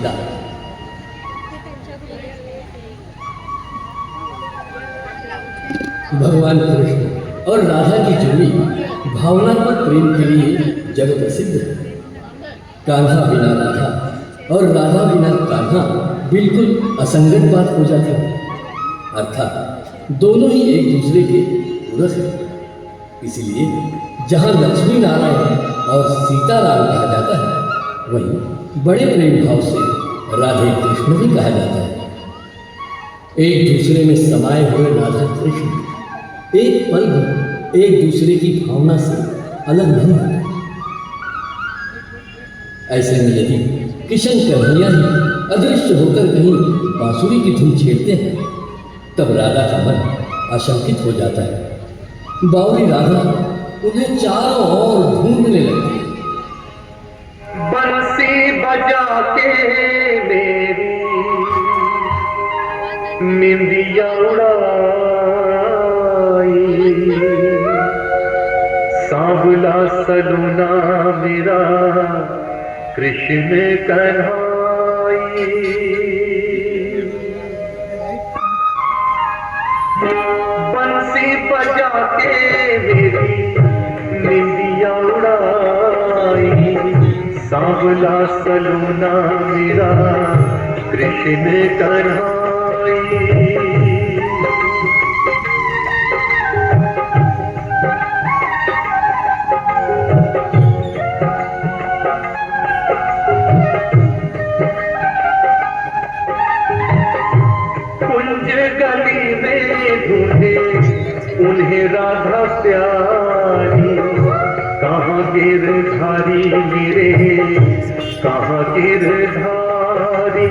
ला। भगवान कृष्ण और राधा की जोड़ी भावनात्मक प्रेम के लिए जगत प्रसिद्ध है। कान्हा बिना राधा और राधा बिना कान्हा बिल्कुल असंगत बात हो जाती है। अर्थात दोनों ही एक दूसरे के पूरक हैं। इसीलिए जहाँ लक्ष्मी नारायण और सीताराम कहा जाता है, वहीं बड़े प्रेम भाव से राधे कृष्ण भी कहा जाता है। एक दूसरे में समाये हुए राधा कृष्ण एक पल भी एक दूसरे की भावना से अलग नहीं होते। ऐसे में यदि किशन कन्हैया ही अदृश्य होकर कहीं बांसुरी की धुन छेड़ते हैं, तब राधा का मन आशंकित हो जाता है। बावली राधा उन्हें चारों ओर ढूंढने लगती है। बंसी बजा के मेरी निंदिया उड़ाई, सांवला सलूना मेरा कृष्ण कन्हाई। बंसी बजा के मेरी निंदिया उड़ाई, सांवला सलूना मेरा कृष्ण कन्हाई। कुंज गली में ढूंढे उन्हें राधा प्यारी, कहाँ गिरधारी मेरे कहाँ गिरधारी।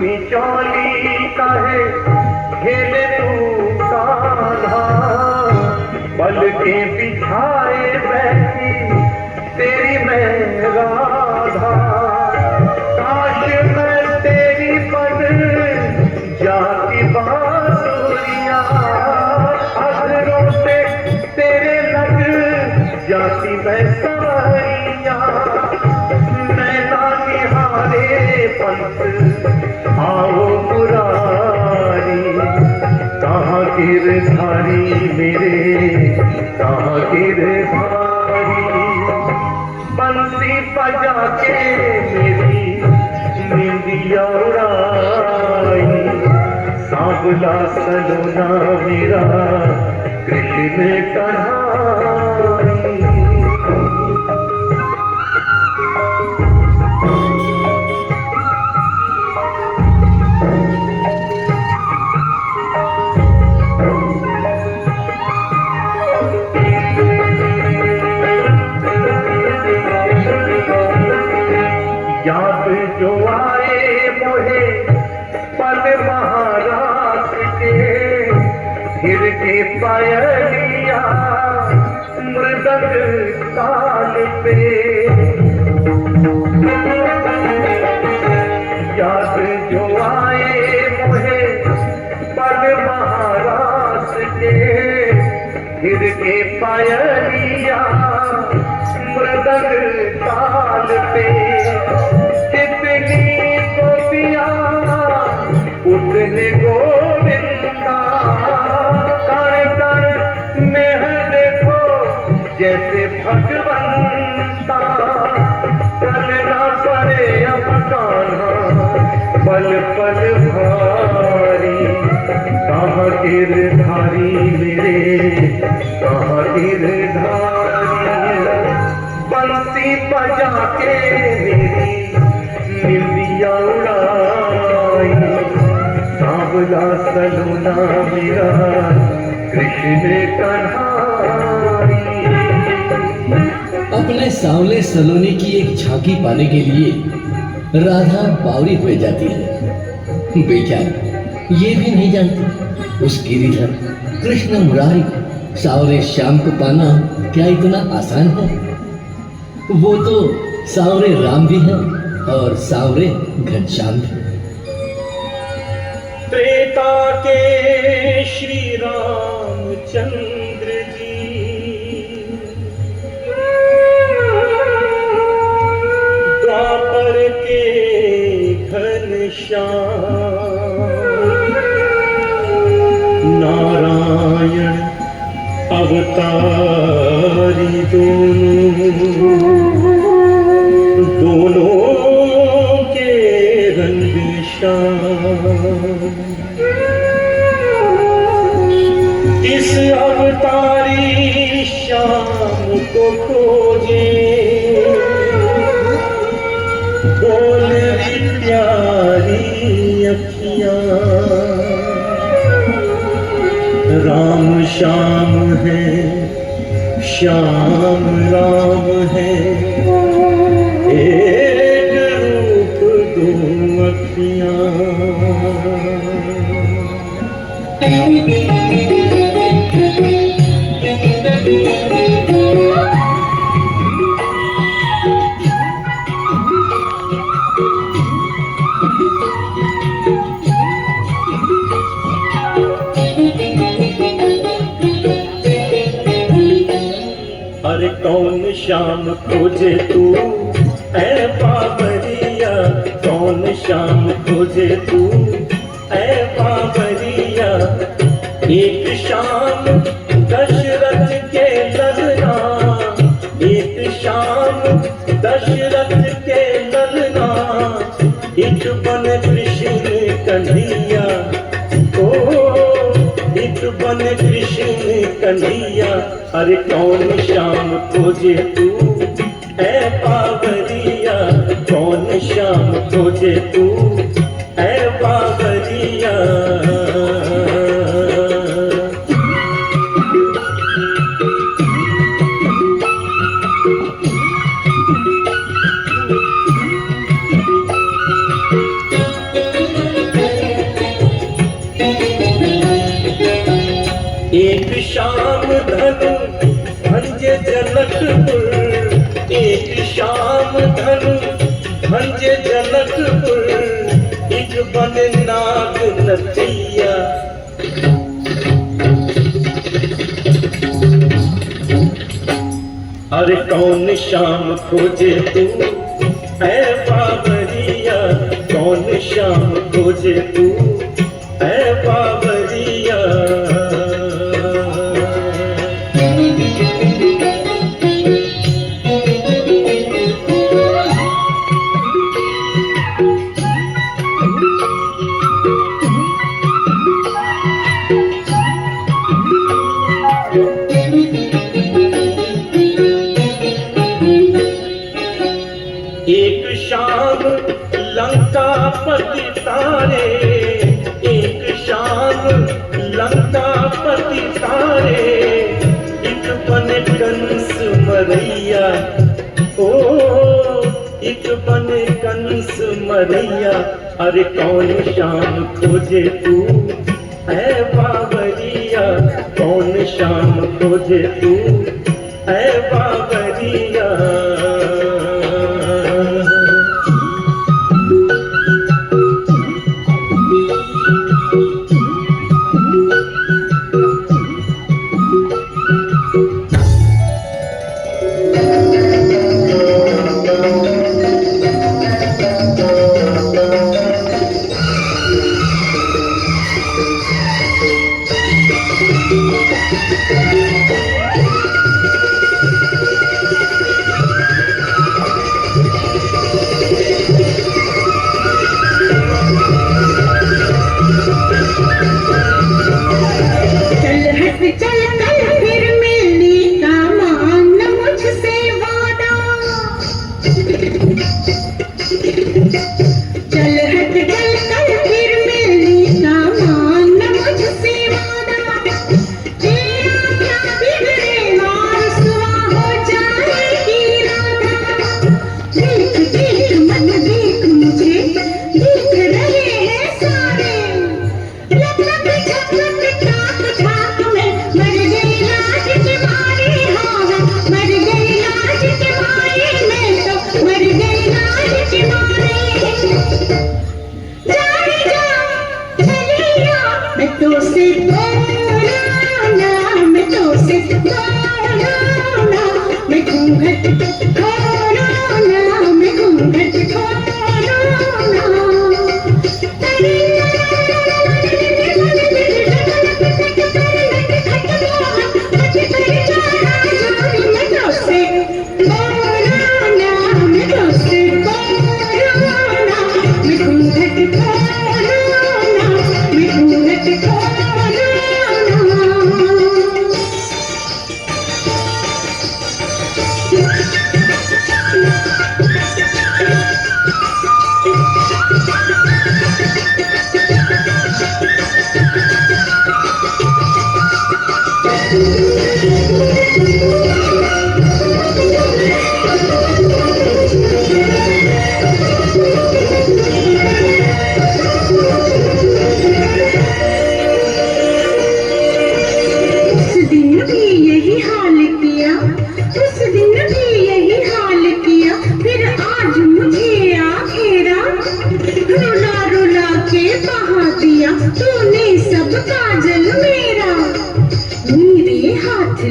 मिचौली काहे खेले तू कान्हा, पल के बिछाए बैठी तेरी मैं राधा। काश मैं तेरी बन जाती बांसुरियां, अधरों से तेरे लग जाती मैं सारियां। नैना निहारे पंथ आओ मुरारी, कहाँ गिरधारी मेरे कहाँ गिरधारी। बंसी बजा के मेरी निंदिया उड़ाई, सांवला सलूना मेरा कृष्ण कन्हाई। याद जो आए मोहे पल महाराज के, फिर के पायलिया मृदंग ताल पे। याद जो आए मोहे पल महाराज के, फिर के पायलिया मृदंग ताल पे। कितनी गोपियां उतने गोविंदा, कर कर में है देखो जैसे भगवंता। चलना पड़े अब कान्हा पल पल भारी, कहाँ गिरधारी मेरे कहाँ गिरधारी। बंसी बजा के मेरी निंदिया उड़ाई, सांवला सलूना मेरा कृष्ण कन्हाई। अपने सांवले सलोने की एक झांकी पाने के लिए राधा बावरी हो जाती है। बेचारी ये भी नहीं जानती उस गिरिधर कृष्ण मुरारी सांवरे श्याम को पाना क्या इतना आसान है। वो तो सांवरे राम भी है और सांवरे घनश्याम भी। त्रेता के श्री रामचंद्र जी, द्वापर के घनश्याम, नारायण अवतारी दोनों के रंग श्याम। इस अवतारी श्याम को खोजे, बोल प्यारी अखियां, राम श्याम है श्याम राम है, एक रूप दो अखियां। अरे कौन श्याम खोजे तू ऐ बाबरिया, कौन श्याम खोजे तू ऐ बाबरिया। एक श्याम दशरथ के ललना, एक श्याम दशरथ के ललना, एक बन कृष्ण कन्हैया, ओ एक बन कृष्ण कन्हैया। अरे कौन श्याम खोजे तू ऐ बाबरिया, कौन श्याम खोजे तू ऐ बाबरिया। एक श्याम धनु भंजे जनकपुर, एक श्याम धनु भंजे जनकपुर, एक बन नाग नथिया। अरे कौन श्याम खोजे तू ऐ बाबरिया, कौन श्याम खोजे तू ऐ बाबरिया। एक श्याम लंकापति तारे, एक श्याम लंकापति तारे, एक बने कंस मरैया, ओ एक बने कंस मरैया। अरे कौन श्याम खोजे तू ऐ बाबरिया, कौन श्याम खोजे तू ऐ बाबरिया।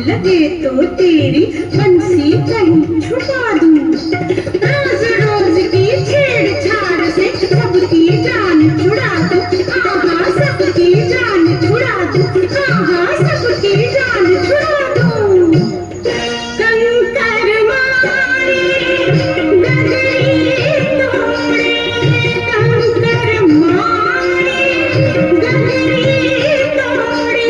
लगे तो तेरी बंसी कहीं छुपा दूं। रोज रोज की छेड़छाड़ से सबकी जान छुड़ा दूं। आहा सबकी जान छुड़ा दूं। आहा सबकी जान छुड़ा दूं। कंकर मारे गगरी तोड़े, कंकर मारे गगरी तोड़े।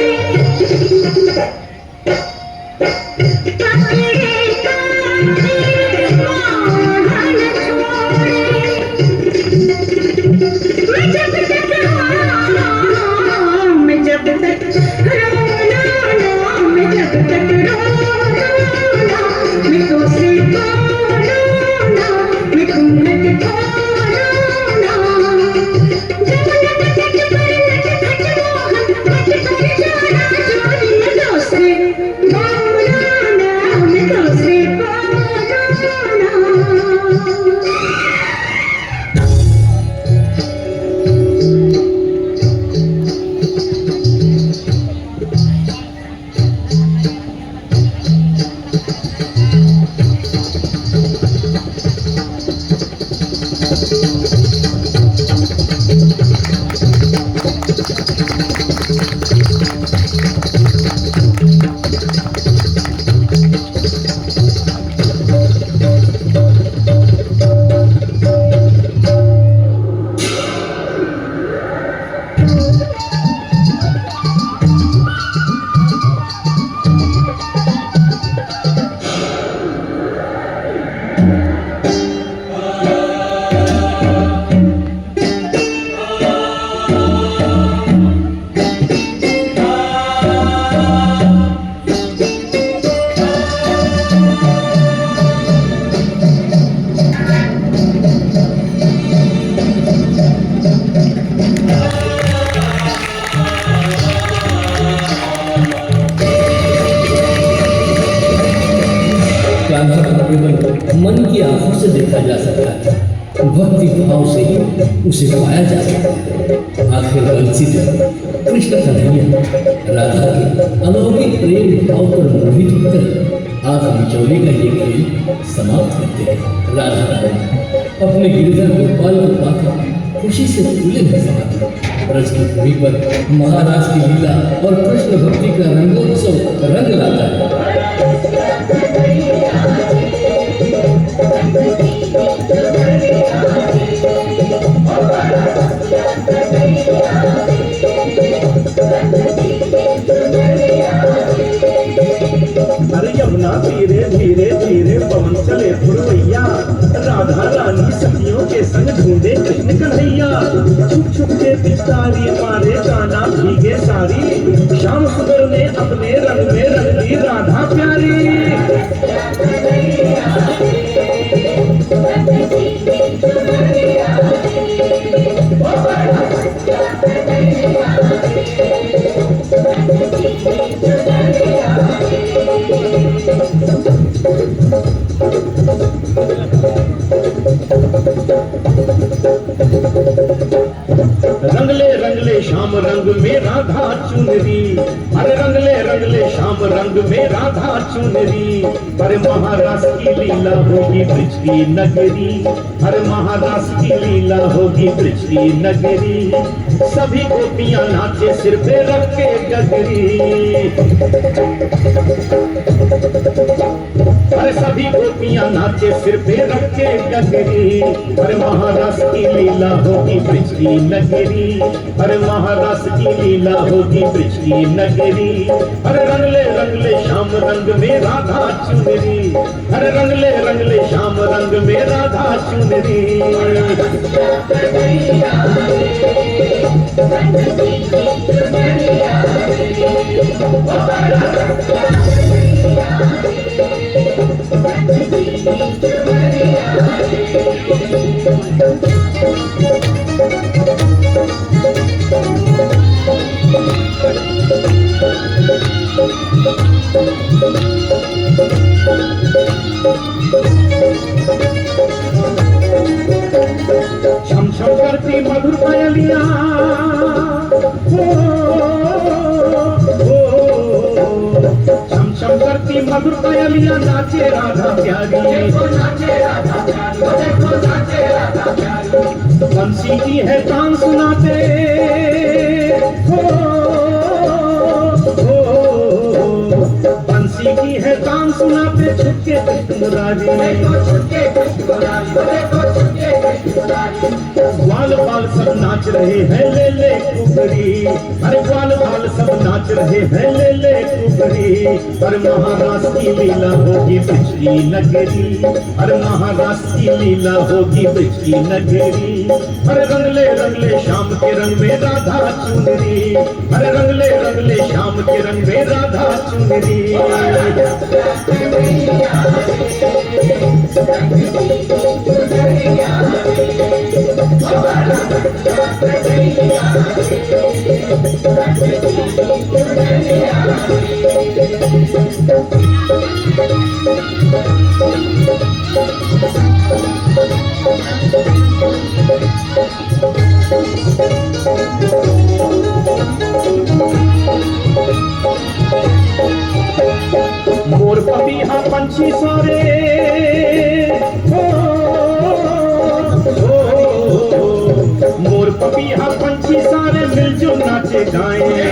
मन की आंखों से देखा जा सकता है, भक्ति भाव से ही उसे पाया जा सकता है। आखिर बंसी कृष्ण कन्हैया राधा के अलौकिक प्रेम भाव पर मोहित होकर आंख बिचौली का ये खेल समाप्त करते हैं। राधा रानी अपने गिरधर गोपाल को पाकर खुशी से फूले नहीं समाते। ब्रज की भूमि पर महाराज की लीला और कृष्ण भक्ति का रंगोत्सव रंग लाता है। अरे यमुना धीरे धीरे धीरे पवन चले फुरवैया, राधा रानी सखियों के संग ढूंढे कृष्ण कन्हैया। छुप छुप के पिचकारी मारे गाना भीगे सारी, श्याम सुंदर ने अपने रंग में रंग दी राधा प्यारी। रंगले श्याम रंग में राधा चुनरी, अरे रंगले श्याम रंग में राधा चुनरी। अरे महारास की लीला होगी ब्रज की नगरी, अरे महारास की लीला होगी ब्रज की नगरी। सभी गोपियां नाचे सिर पे रख के गगरी, अरे सभी गोपियां नाचे सिर पे रख के गगरी। अरे महारास की लीला होगी ब्रज की नगरी, अरे महारास की लीला होगी ब्रज की नगरी। अरे रंगले श्याम रंग में राधा चुनरी, अरे रंगले श्याम रंग में राधा चुनरी। छम छम करती मधुर पायलियां, छम छम करती मधुर पायलियां, नाचे राधा प्यारी, बंसी की है तान सुनाते, बंसी की है तान सुनाते, छुटके कृष्ण मुरारी। ग्वाल बाल सब नाच रहे हैं ले ले कुकरी, अरे ग्वाल बाल सब नाच रहे हैं ले ले कुकरी। अरे महारास की लीला होगी ब्रज की नगरी, अरे महारास की लीला होगी ब्रज की नगरी। अरे रंगले श्याम के रंग में राधा चुनरी, अरे रंगले श्याम के रंग में राधा चुनरी। मोर पपीहा पंछी सारे, मोर पपीहा पंछी सारे मिलजुल नाचे गाएं।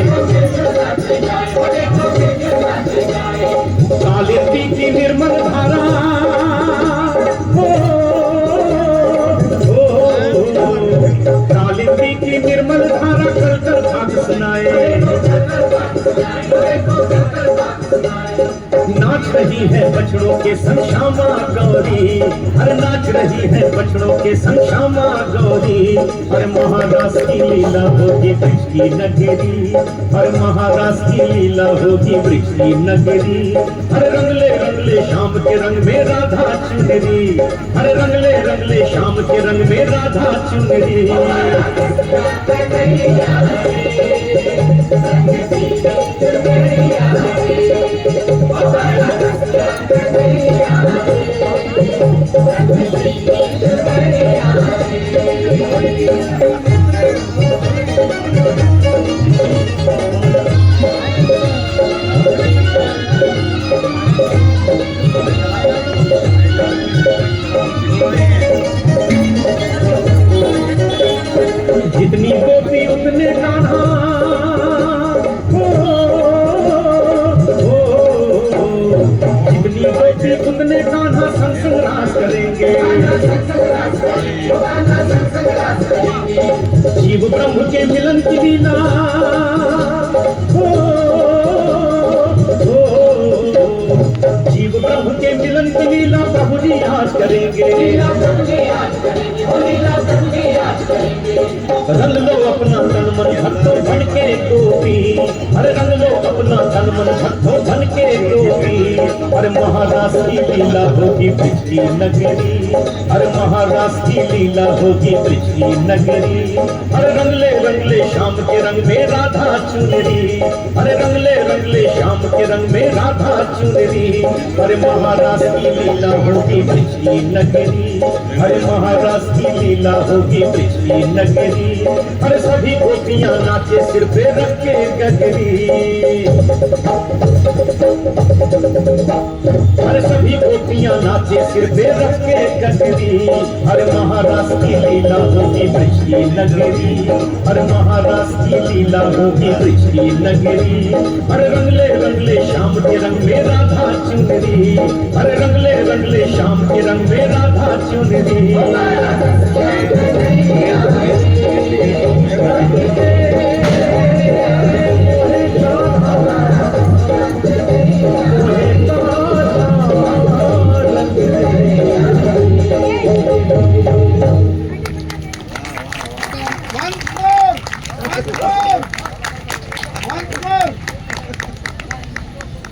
कालिंदी की निर्मल धारा, कालिंदी की निर्मल धारा कर कर भाग सुनाए। नाच रही है बछड़ों के संग श्यामा गौरी, अरे नाच रही है बछड़ों के संग श्यामा गौरी। अरे महारास की लीला होगी ब्रज की नगरी, अरे महारास की लीला होगी ब्रज की नगरी। अरे रंगले श्याम के रंग में राधा चुनरी, अरे रंगले श्याम के रंग में राधा चुनरी। जितनी गोपी उतने कान्हा, जितनी गोपी उतने कान्हा संग संग रास करेंगे। जीव ब्रह्म के मिलन की लीला, जीव ब्रह्म के मिलन की लीला प्रभु जी आज करेंगे। रंग लो अपना तन मन भक्तों बन के गोपी, अरे रंग लो अपना तन मन भक्तों बन के गोपी। अरे महारास की लीला होगी ब्रज की नगरी, अरे महारास की लीला होगी ब्रज की नगरी। अरे रंगले श्याम के रंग में राधा चुनरी, अरे रंगले श्याम के रंग में राधा चुनरी। अरे महारास की लीला होगी ब्रज की नगरी, अरे महारास की लीला होगी ब्रज की नगरी। अरे सभी गोपियां नाचे सिर पे रख के गगरी। अरे सभी गोपियां नाचे सिर पे रख के गगरी, अरे महाराज की लीला होगी ब्रज की नगरी, अरे महाराज की लीला होगी ब्रज की नगरी। अरे रंगले श्याम के रंग में राधा चुनरी, अरे रंगले श्याम के रंग में राधा चुनरी। One more!